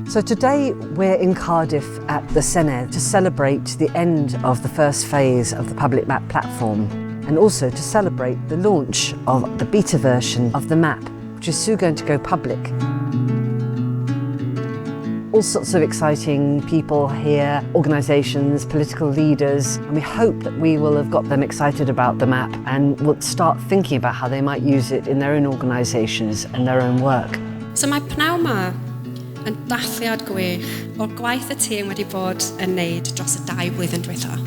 So today we're in Cardiff at the Senedd to celebrate the end of the first phase of the public map platform and also to celebrate the launch of the beta version of the map, which is soon going to go public. All sorts of exciting people here, organisations, political leaders, and we hope that we will have got them excited about the map and will start thinking about how they might use it in their own organisations and their own work. So mae pnawn yma yn dathliad gwych o'r gwaith y tîm wedi bod yn wneud dros y 2 blwyddyn diwetha.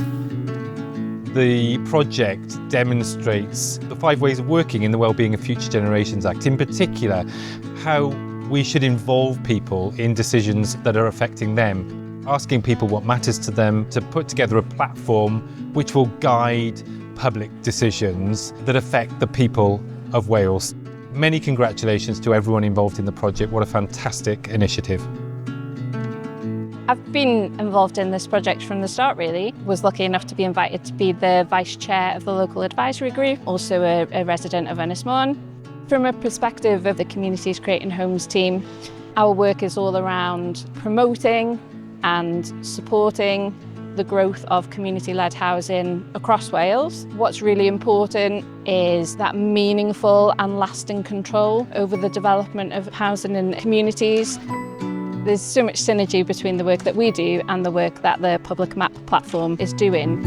The project demonstrates the 5 ways of working in the Wellbeing of Future Generations Act, in particular how we should involve people in decisions that are affecting them, asking people what matters to them, to put together a platform which will guide public decisions that affect the people of Wales. Many congratulations to everyone involved in the project. What a fantastic initiative. I've been involved in this project from the start, really. Was lucky enough to be invited to be the Vice Chair of the local advisory group, also a resident of Ynys Môn. From a perspective of the Communities Creating Homes team, our work is all around promoting and supporting the growth of community-led housing across Wales. What's really important is that meaningful and lasting control over the development of housing in communities. There's so much synergy between the work that we do and the work that the Public Map platform is doing.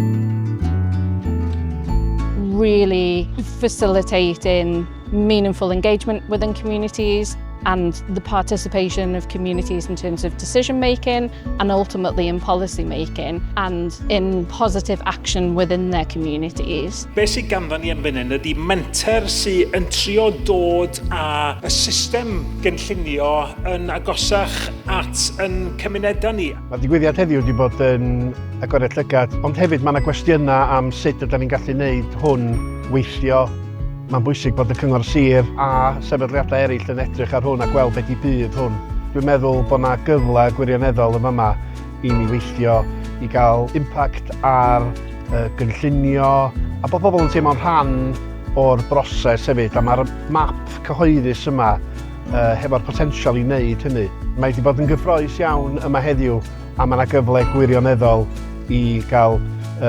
Really facilitating meaningful engagement within communities and the participation of communities in terms of decision making and ultimately in policy making and in positive action within their communities. Be sydd ganddon ni yn fan hyn ydy menter sydd yn trio dod â y system gynllunio yn agosach at yn cymunedau ni. Mae'r digwyddiad heddiw wedi bod yn agoriad llygad, ond hefyd mae yna gwestiynau am sut ydym ni'n gallu gwneud hwn weithio. Mae'n bwysig bod y Cyngor Sir a sefydliadau eraill yn edrych ar hwn a gweld beth i bydd hwn. Dwi'n meddwl bod yna gyfle gwirioneddol yn yma i ni weithio i gael impact ar gynllunio a bod pobl yn teimlo'n rhan o'r broses hefyd. A mae'r map cyhoeddus yma hefo'r potensial i wneud hynny. Mae wedi bod yn gyffrous iawn yma heddiw a mae yna gyfle gwirioneddol i gael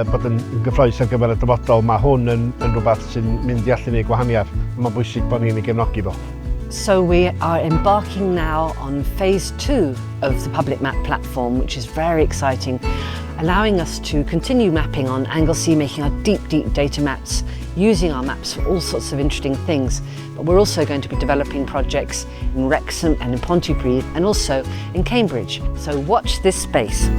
bod yn gyffrous ar gyfer y dyfodol. Mae hwn yn rhywbeth sy'n mynd i allu gwneud gwahaniaeth. Mae'n bwysig bod ni'n ei gefnogi fo. So we are embarking now on phase 2 of the Public Map platform, which is very exciting, allowing us to continue mapping on Anglesey, making our deep data maps, using our maps for all sorts of interesting things. But we're also going to be developing projects in Wrexham and in Pontypridd and also in Cambridge. So watch this space.